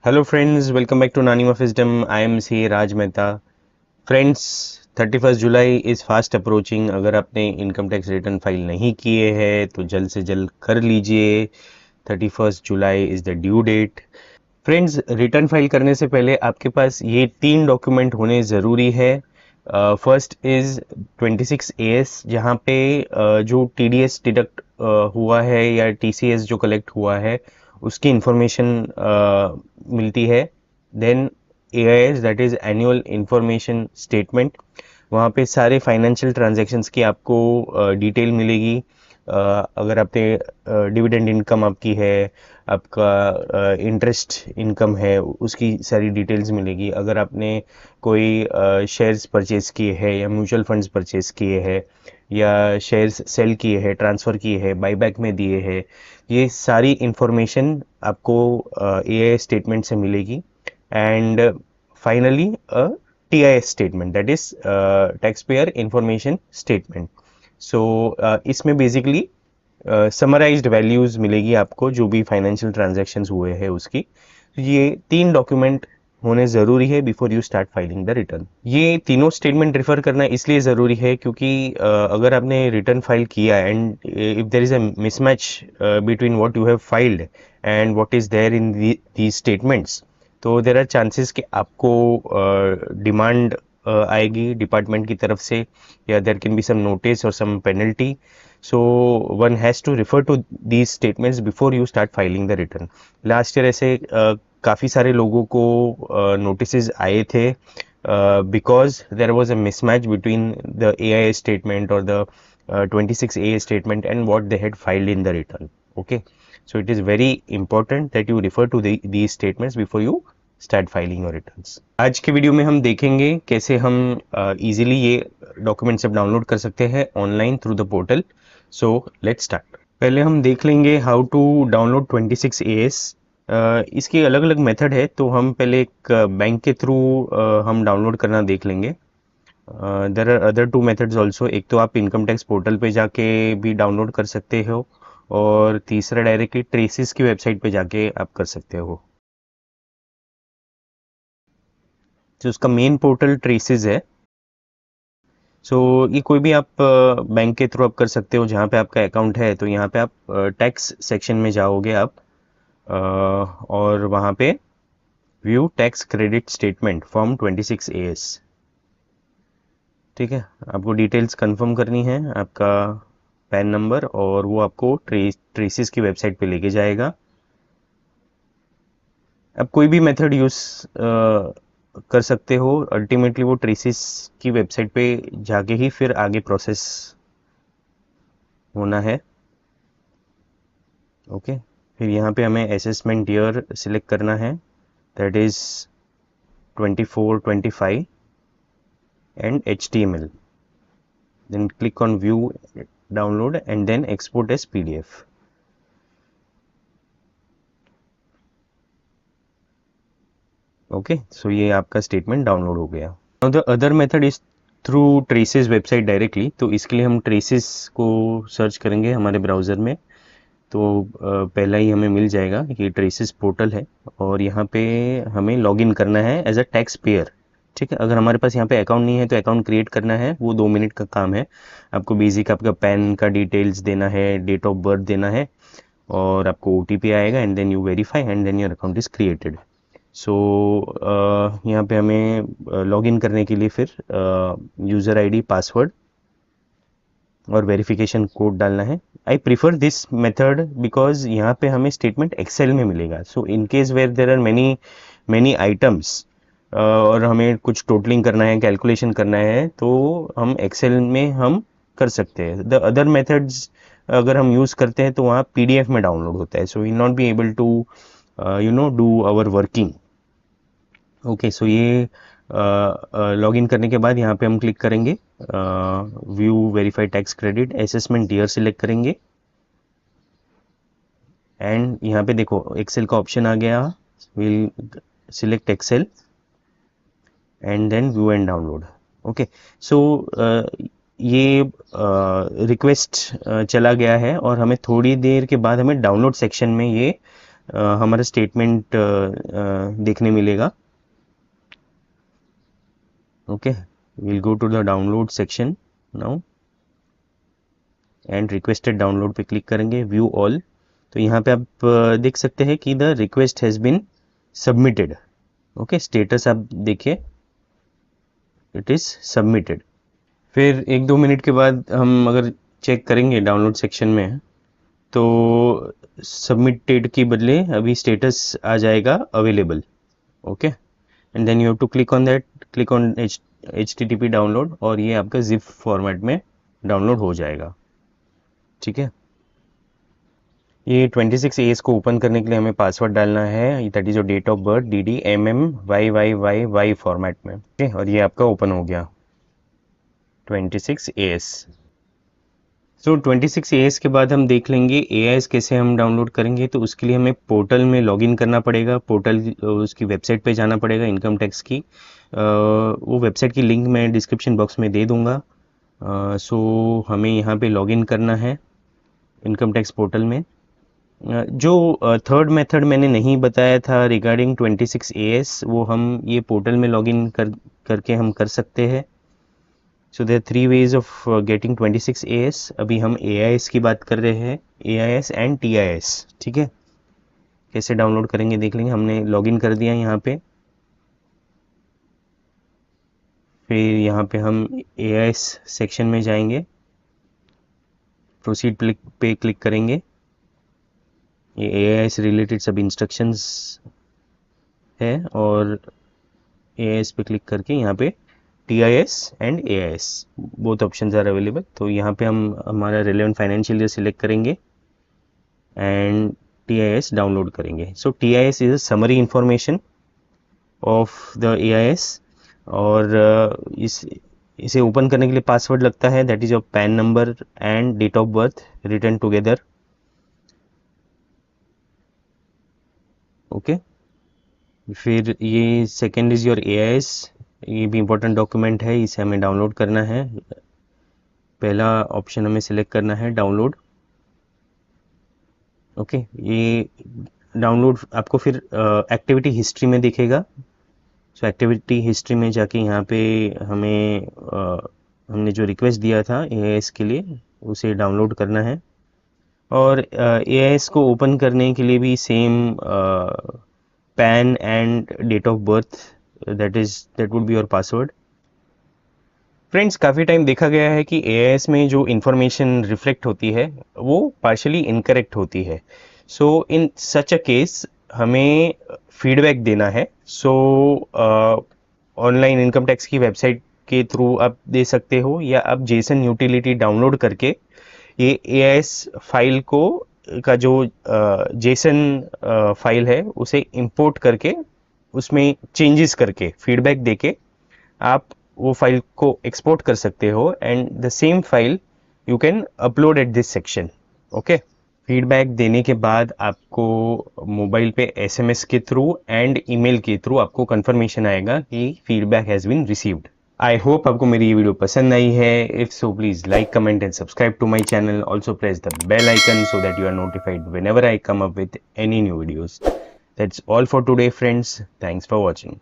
Hello friends, welcome back to Nanim of Wisdom. I am C. Raj Mehta. Friends, 31st July is fast approaching. अगर आपने income tax return file नहीं किए हैं तो जल्द से जल्द कर लीजिए. 31st July is the due date. Friends, return file करने से पहले आपके पास ये 3 डॉक्यूमेंट होने ज़रूरी है. फर्स्ट इज़ 26 AS, जहाँ पे जो TDS डिडक्ट हुआ है या TCS जो कलेक्ट हुआ है उसकी इंफॉर्मेशन मिलती है. Then AIS, that is annual information statement. वहाँ पे सारे फाइनेंशियल ट्रांजैक्शंस की आपको डिटेल मिलेगी. अगर आपने डिविडेंड इनकम आपकी है, आपका इंटरेस्ट इनकम है, उसकी सारी डिटेल्स मिलेगी. अगर आपने कोई शेयर्स परचेज किए हैं या म्यूचुअल फंड्स परचेज किए हैं या शेयर्स सेल किए हैं, ट्रांसफ़र किए हैं, बाईबैक में दिए हैं, ये सारी इंफॉर्मेशन आपको AIS स्टेटमेंट से मिलेगी. And finally a TIS statement, that is tax payer information statement. So इसमें बेसिकली समराइज्ड वैल्यूज मिलेगी आपको जो भी फाइनेंशियल ट्रांजैक्शंस हुए हैं उसकी. ये 3 डॉक्यूमेंट होने ज़रूरी है before you start filing the return. ये तीनों स्टेटमेंट रेफर करना इसलिए ज़रूरी है क्योंकि अगर आपने रिटर्न फाइल किया and if there is a mismatch between what you have filed and what is there in these statements, तो देर आर चांसेस कि आपको डिमांड आएगी डिपार्टमेंट की तरफ से, या there can be some notice और some penalty. So one has to refer to these statements before you start filing the return. Last year ऐसे काफ़ी सारे लोगों को नोटिस आए थे because there was a mismatch between the AIS statement और the 26A statement and what they had filed in the return. Okay, so it is very important that you refer to these statements before you start filing your returns. आज के video में हम देखेंगे कैसे हम easily ये documents अब download कर सकते हैं online through the portal. So let's start. पहले हम देख लेंगे हाउ टू डाउनलोड 26 AS. इसकी अलग अलग मेथड है, तो हम पहले एक बैंक के थ्रू हम डाउनलोड करना देख लेंगे. There are other 2 methods also. एक तो आप इनकम टैक्स पोर्टल पे जाके भी डाउनलोड कर सकते हो, और तीसरा डायरेक्टली ट्रेसिस की वेबसाइट पे जाके आप कर सकते हो. तो उसका मेन पोर्टल ट्रेसिस है. सो ये कोई भी आप बैंक के थ्रू आप कर सकते हो जहाँ पे आपका अकाउंट है. तो यहाँ पे आप टैक्स सेक्शन में जाओगे आप, और वहाँ पे view tax credit statement form 26 AS. ठीक है, आपको डिटेल्स कंफर्म करनी है, आपका पैन नंबर, और वो आपको ट्रेसिस की वेबसाइट पे लेके जाएगा. आप कोई भी मेथड यूज़ कर सकते हो, अल्टीमेटली वो ट्रेसिस की वेबसाइट पे जाके ही फिर आगे प्रोसेस होना है. ओके, फिर यहाँ पे हमें असेसमेंट ईयर सिलेक्ट करना है, that is 24-25 and HTML. Then click on view download and then export as PDF. Okay, so ये आपका स्टेटमेंट डाउनलोड हो गया. Now the other method is through TRACES website directly. तो इसके लिए हम ट्रेसिस को सर्च करेंगे हमारे ब्राउज़र में. तो पहला ही हमें मिल जाएगा, ये ट्रेसिस पोर्टल है, और यहाँ पे हमें लॉगिन करना है एज अ टैक्स पेयर. ठीक है, अगर हमारे पास यहाँ पे अकाउंट नहीं है तो अकाउंट क्रिएट करना है, वो 2 मिनट का काम है. आपको बेसिक आपका पैन का डिटेल्स देना है, डेट ऑफ बर्थ देना है, और आपको OTP आएगा and then you verify and then your account is created. So यहाँ पे हमें लॉगिन करने के लिए फिर यूज़र ID, पासवर्ड और वेरिफिकेशन कोड डालना है. I prefer this method because यहाँ पे हमें स्टेटमेंट एक्सेल में मिलेगा. So in case where there are many many items और हमें कुछ टोटलिंग करना है, कैलकुलेशन करना है, तो हम एक्सेल में हम कर सकते हैं. द अदर मेथड्स अगर हम यूज़ करते हैं तो वहाँ PDF में डाउनलोड होता है, so will not be able to do our working. Okay, so ये लॉगिन करने के बाद यहाँ पे हम क्लिक करेंगे view verify tax credit, assessment year select करेंगे, एंड यहाँ पे देखो एक्सेल का ऑप्शन आ गया. Will select excel and then view and download. Okay, so ये रिक्वेस्ट चला गया है, और हमें थोड़ी देर के बाद हमें डाउनलोड सेक्शन में ये हमारा स्टेटमेंट देखने मिलेगा। Okay, will go to the download section now and requested download पे क्लिक करेंगे, व्यू ऑल। तो यहाँ पे आप देख सकते हैं कि the request has been submitted. Okay, status आप देखिए, इट इज़ सबमिटेड। फिर 1-2 मिनट के बाद हम अगर चेक करेंगे डाउनलोड सेक्शन में, तो सबमिटेड के बदले अभी स्टेटस आ जाएगा available. Okay, and then you have to click on that, click on HTTP download, और ये आपका जिप फॉर्मेट में डाउनलोड हो जाएगा। ठीक है, ये 26AS को ओपन करने के लिए हमें पासवर्ड डालना है, that is your date of birth, DDMMYYYY format में। ओके, और ये आपका ओपन हो गया 26AS। सो 26AS के बाद हम देख लेंगे AIS कैसे हम डाउनलोड करेंगे। तो उसके लिए हमें पोर्टल में लॉगिन करना पड़ेगा, पोर्टल उसकी वेबसाइट पे जाना पड़ेगा, इनकम टैक्स की। वो वेबसाइट की लिंक मैं डिस्क्रिप्शन बॉक्स में दे दूंगा। सो हमें यहाँ पे लॉगिन करना है इनकम टैक्स पोर्टल में। जो थर्ड मेथड मैंने नहीं बताया था रिगार्डिंग 26AS, वो हम ये पोर्टल में लॉगिन करके हम कर सकते हैं। So there 3 ways of getting 26AS। अभी हम AIS की बात कर रहे हैं, AIS एंड TIS। ठीक है, कैसे डाउनलोड करेंगे देख लेंगे। हमने लॉगिन कर दिया यहाँ पे, फिर यहाँ पे हम AIS सेक्शन में जाएंगे, प्रोसीड पे क्लिक करेंगे। ये AIS रिलेटेड सब इंस्ट्रक्शंस है, और AIS पे क्लिक करके यहाँ पे TIS and AIS both options are available. तो यहाँ पे हम हमारा रिलेवेंट फाइनेंशियल ईयर सिलेक्ट करेंगे एंड TIS डाउनलोड करेंगे। So TIS is a summary information of the AIS, और इसे ओपन करने के लिए पासवर्ड लगता है, that is your PAN number and date of birth written together. Okay, फिर ये सेकेंड इज योर AIS, ये भी इम्पोर्टेंट डॉक्यूमेंट है, इसे हमें डाउनलोड करना है। पहला ऑप्शन हमें सिलेक्ट करना है डाउनलोड। ओके, ये डाउनलोड आपको फिर एक्टिविटी हिस्ट्री में दिखेगा। सो एक्टिविटी हिस्ट्री में जाके यहाँ पे हमें हमने जो रिक्वेस्ट दिया था AIS के लिए, उसे डाउनलोड करना है। और AIS को ओपन करने के लिए भी same PAN and date of birth, that would be your password. Friends, काफ़ी टाइम देखा गया है कि AIS में जो इन्फॉर्मेशन रिफ्लेक्ट होती है वो पार्शली इनकरेक्ट होती है। सो इन सच अ केस हमें फीडबैक देना है। सो ऑनलाइन इनकम टैक्स की वेबसाइट के थ्रू आप दे सकते हो, या आप जेसन यूटिलिटी डाउनलोड करके ये AIS फाइल को का जो जेसन फाइल है उसे इंपोर्ट करके उसमें चेंजेस करके फीडबैक देके आप वो फाइल को एक्सपोर्ट कर सकते हो, and the same file you can upload at this section. Okay, feedback देने के बाद आपको मोबाइल पे SMS के थ्रू एंड ईमेल के थ्रू आपको कंफर्मेशन आएगा कि feedback has been received. I hope आपको मेरी ये वीडियो पसंद आई है। If so please like, comment and subscribe to my channel. Also press the bell icon so that you are notified whenever I come up with any new videos. That's all for today, friends. Thanks for watching.